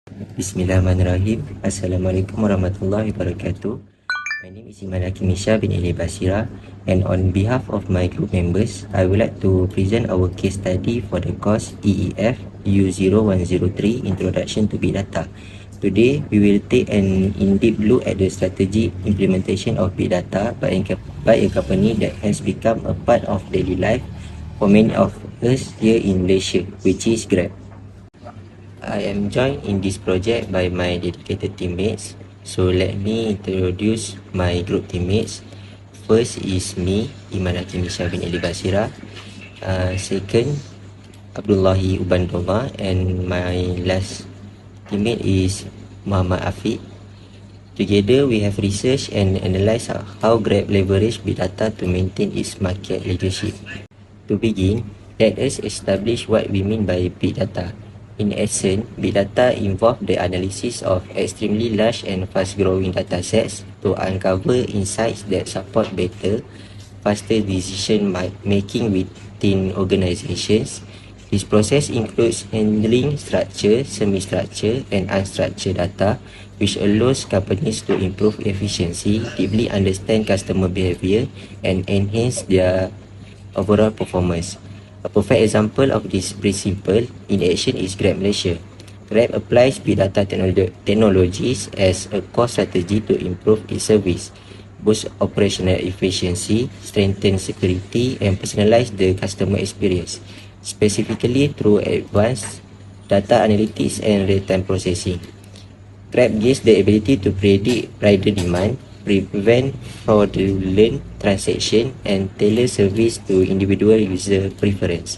Bismillahirrahmanirrahim. Assalamualaikum warahmatullahi wabarakatuh. My name is Iman Hakim Isha bin Ali Basira, and on behalf of my group members, I would like to present our case study for the course EEF U0103 Introduction to Big Data. Today, we will take an in-depth look at the strategic implementation of big data by a company that has become a part of daily life for many of us here in Malaysia, which is Grab. I am joined in this project by my dedicated teammates. So let me introduce my group teammates. First is me, Iman Hakim Isha bin Ali Basira. Second, Abdullahi Ubandoma, and my last teammate is Muhammad Afiq. Together, we have researched and analysed how Grab leverage big data to maintain its market leadership. To begin, let us establish what we mean by big data. In essence, big data involve the analysis of extremely large and fast-growing datasets to uncover insights that support better, faster decision making within organizations. This process includes handling structured, semi-structured, and unstructured data, which allows companies to improve efficiency, deeply understand customer behavior, and enhance their overall performance. A perfect example of this principle in action is Grab Malaysia. Grab applies big data technologies as a core strategy to improve its service, boost operational efficiency, strengthen security, and personalize the customer experience, specifically through advanced data analytics and real-time processing. Grab gives the ability to predict rider demand, prevent fraudulent transaction, and tailor service to individual user preference.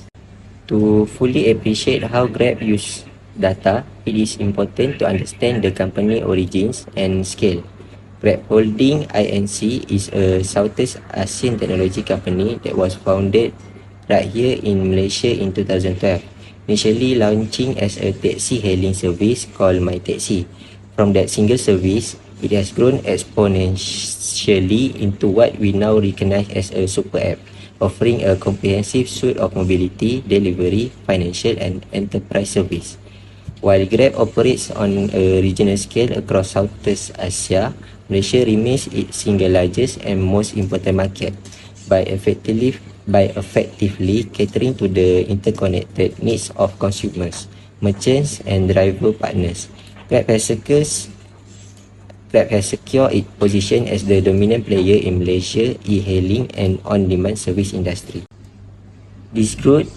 To fully appreciate how Grab use data, it is important to understand the company origins and scale. Grab Holding Inc. is a Southeast Asian technology company that was founded right here in Malaysia in 2012, initially launching as a taxi hailing service called My Taxi. From that single service, it has grown exponentially into what we now recognize as a super app, offering a comprehensive suite of mobility, delivery, financial, and enterprise service. While Grab operates on a regional scale across Southeast Asia, Malaysia remains its single largest and most important market. By effectively catering to the interconnected needs of consumers, merchants, and driver partners, Grab has secured its position as the dominant player in Malaysia e-hailing and on-demand service industry. This growth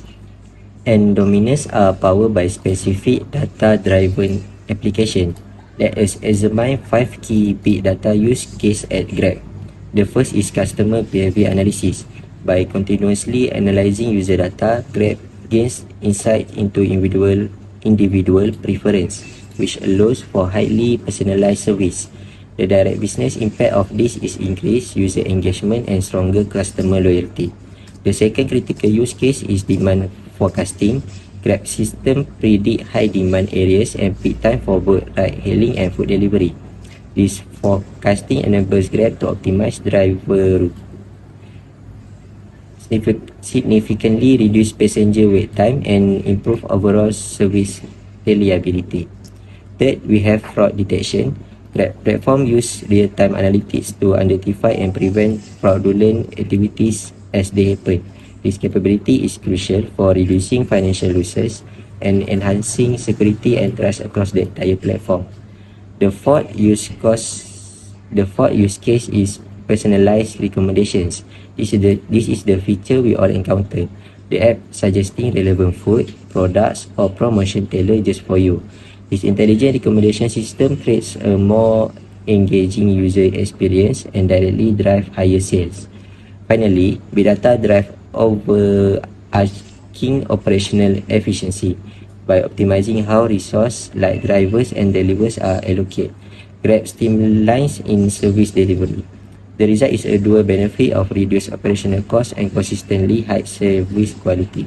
and dominance are powered by specific data-driven application. Let us examine 5 key big data use cases at Grab. The first is customer behavior analysis. By continuously analyzing user data, Grab gains insight into individual preference, which allows for highly personalized service. The direct business impact of this is increased user engagement and stronger customer loyalty. The second critical use case is demand forecasting. Grab system predict high demand areas and peak time for both ride hailing and food delivery. This forecasting enables Grab to optimize driver route, significantly reduce passenger wait time, and improve overall service reliability. Third, we have fraud detection. Grab platform use real-time analytics to identify and prevent fraudulent activities as they happen. This capability is crucial for reducing financial losses and enhancing security and trust across the entire platform. The fourth use case is personalized recommendations. This is the feature we all encounter. The app suggesting relevant food, products, or promotion tailored just for you. This intelligent recommendation system creates a more engaging user experience and directly drive higher sales. Finally, big data drive overarching operational efficiency by optimizing how resources like drivers and delivers are allocated. Grab streamlines in service delivery. The result is a dual benefit of reduced operational costs and consistently high service quality.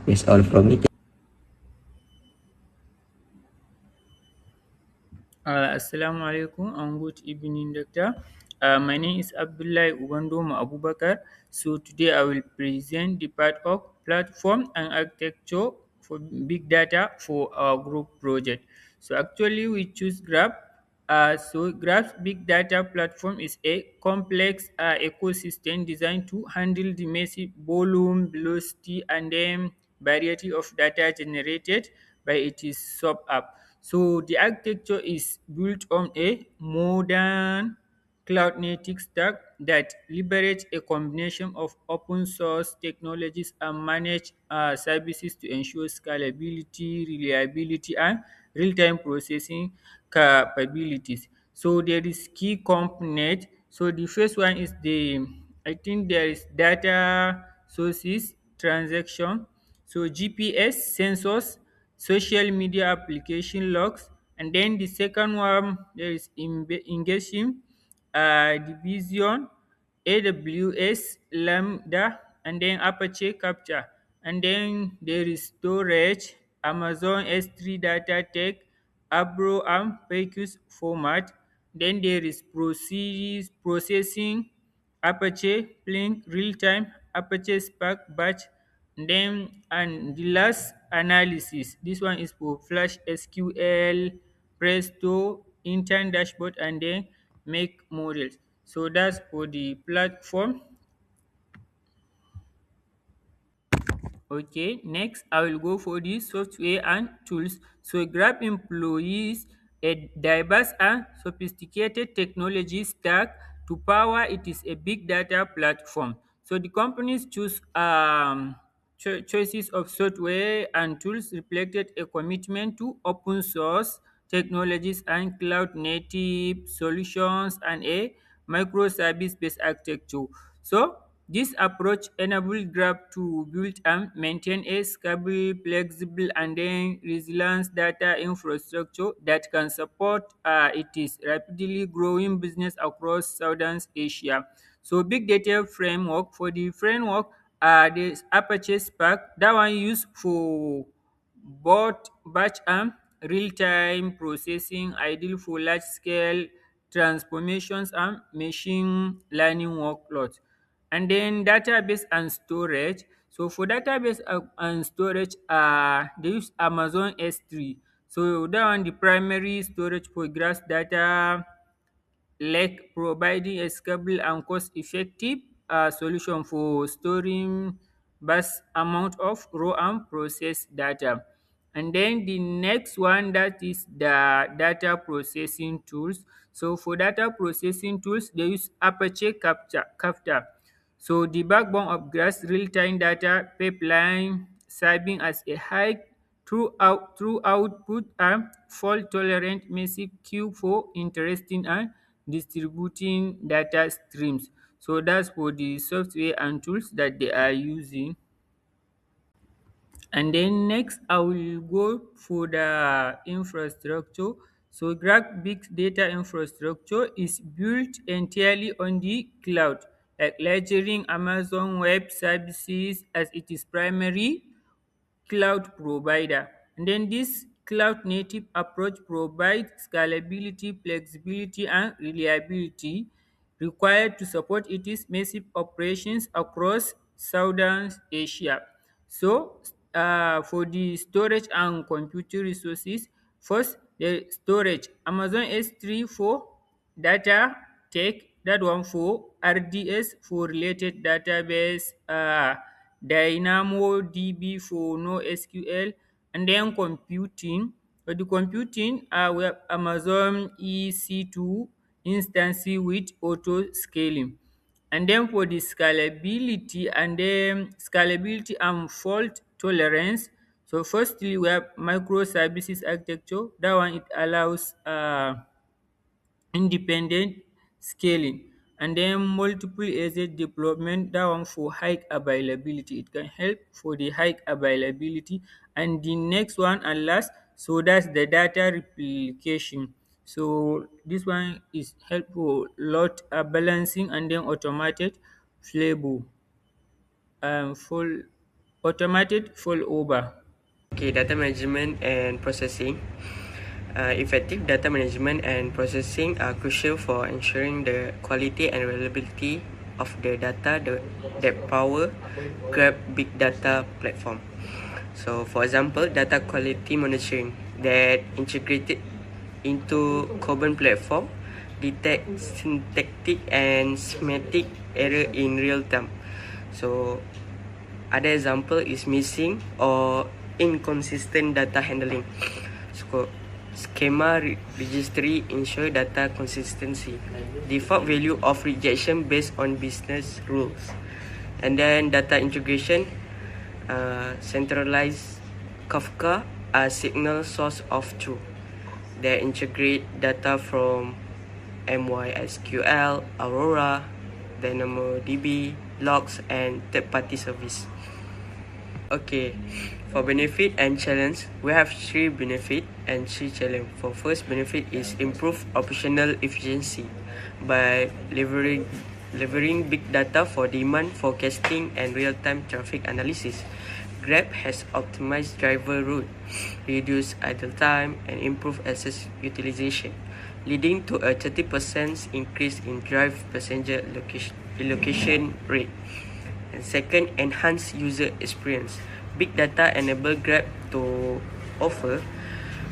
That's all from me. Assalamu alaikum and good evening, Doctor. My name is Abdullah Ubandoma Abubakar. So today I will present the part of platform and architecture for big data for our group project. So actually we choose Graph. So Graph's big data platform is a complex ecosystem designed to handle the massive volume, velocity, and then variety of data generated by its sub app. So the architecture is built on a modern cloud native stack that leverage a combination of open source technologies and managed services to ensure scalability, reliability, and real-time processing capabilities. So there is key component. So the first one is I think there is data sources transaction. So GPS sensors, social media application logs, and then the second one there is engaging division, AWS Lambda, and then Apache Capture. And then there is storage, Amazon S3 data tech, Abro and Pecus format. Then there is processing, Apache Flink real time, Apache Spark batch, then and the last analysis. This one is for Flash SQL, Presto, intern dashboard, and then make models. So that's for the platform. Okay, next I will go for the software and tools. So Grab employs a diverse and sophisticated technology stack to power it is a big data platform. So the companies choose choices of software and tools reflected a commitment to open source technologies and cloud native solutions and a microservice based architecture. So this approach enables Grab to build and maintain a scalable, flexible, and then resilient data infrastructure that can support its rapidly growing business across Southern Asia. So, big data framework for the framework, the Apache Spark that one used for both batch and real-time processing, ideal for large-scale transformations and machine learning workloads. And then database and storage. So for database and storage, they use Amazon S3. So that one the primary storage for graph data like providing a scalable and cost-effective solution for storing vast amount of raw and processed data. And then the next one that is the data processing tools. So for data processing tools, they use Apache Kafka. So the backbone of Grass real-time data pipeline serving as a high through output and fault tolerant massive queue for interesting and distributing data streams. So that's for the software and tools that they are using. And then next, I will go for the infrastructure. So Grab Big Data Infrastructure is built entirely on the cloud, like leveraging Amazon Web Services as its primary cloud provider. And then this cloud native approach provides scalability, flexibility, and reliability required to support its massive operations across Southern Asia. So, for the storage and computer resources, first the storage Amazon S3 for data take, that one for RDS for related database, DynamoDB for NoSQL, and then computing. For the computing, we have Amazon EC2 instance with auto scaling. And then for the scalability and fault tolerance. So firstly, we have microservices architecture. That one it allows independent scaling, and then multiple asset development, that one for high availability, it can help for the high availability. And the next one and last, so that's the data replication. So this one is helpful lot balancing and then flavor full automated full over. Okay, data management and processing. Effective data management and processing are crucial for ensuring the quality and reliability of the data that power Grab Big Data platform. So, for example, data quality monitoring. that integrated into common platform detect syntactic and semantic error in real time. So other example is missing or inconsistent data handling. So schema registry ensure data consistency. Default value of rejection based on business rules. And then data integration, centralized Kafka as signal source of truth. They integrate data from MySQL, Aurora, DynamoDB, logs, and third-party service. Okay, for benefit and challenge, we have 3 benefit and 3 challenge. For first benefit is improve operational efficiency by leveraging big data for demand forecasting and real-time traffic analysis. Grab has optimized driver route, reduced idle time, and improved asset utilization, leading to a 30% increase in drive passenger allocation rate. And second, enhance user experience. Big data enable Grab to offer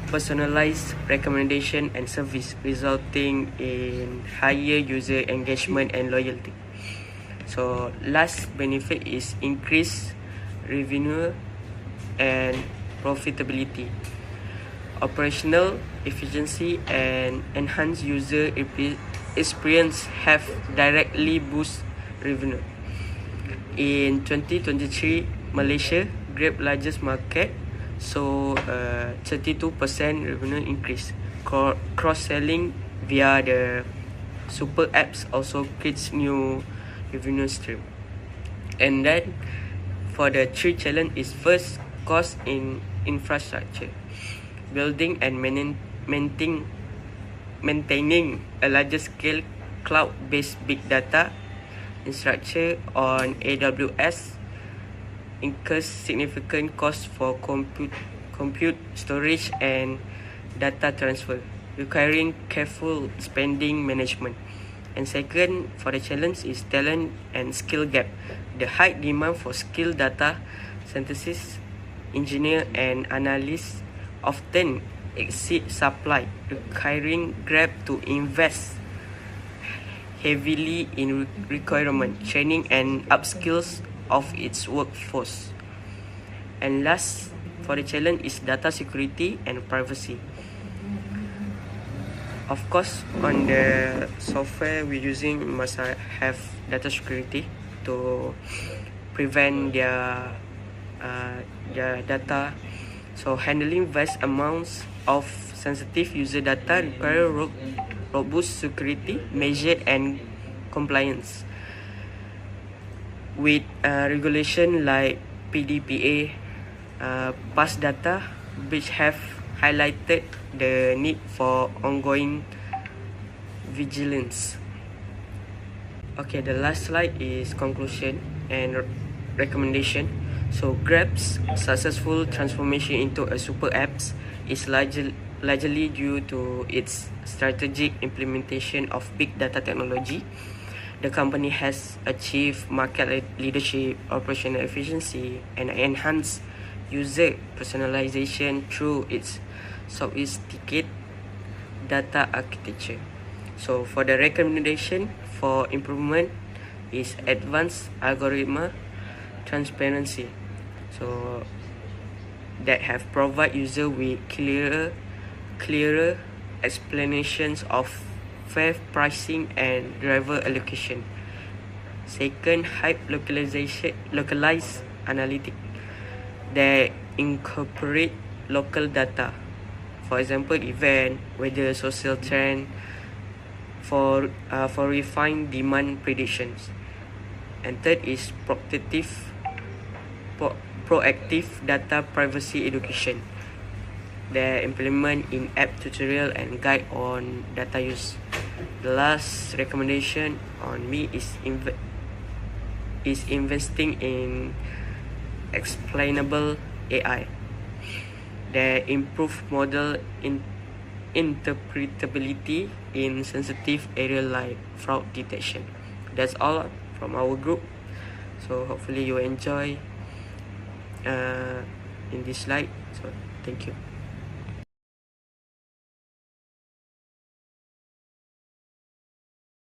personalized recommendation and service, resulting in higher user engagement and loyalty. So last benefit is increase revenue and profitability. Operational efficiency and enhanced user experience have directly boost revenue. In 2023, Malaysia, Grab largest market, so 32% revenue increase. Cross-selling via the super apps also creates new revenue stream. And then for the 3 challenge is first, cost in infrastructure. Building and maintaining a larger scale cloud-based big data infrastructure on AWS incurs significant cost for compute storage and data transfer, requiring careful spending management. And second, for the challenge is talent and skill gap. The high demand for skilled data synthesis engineer and analysts often exceed supply, requiring Grab to invest heavily in requirement, training and upskills of its workforce. And last, for the challenge is data security and privacy. Of course, on the software we're using must have data security to prevent their data. So handling vast amounts of sensitive user data require robust security measures and compliance with regulation like PDPA. Past data which have highlighted the need for ongoing vigilance. Okay, the last slide is conclusion and recommendation. So Grab's successful transformation into a super apps is largely due to its strategic implementation of big data technology. The company has achieved market leadership, operational efficiency, and enhanced user personalization through its sophisticated data architecture. So for the recommendation for improvement is advanced algorithm transparency, so that have provide user with clearer explanations of fare pricing and driver allocation. Second, localized analytics that incorporate local data, for example event, weather, social trend, for refined demand predictions. And third is proactive data privacy education that implement in app tutorial and guide on data use. The last recommendation on me is investing in explainable AI that improve model interpretability in sensitive area like fraud detection. That's all from our group. So hopefully you enjoy in this slide. So thank you.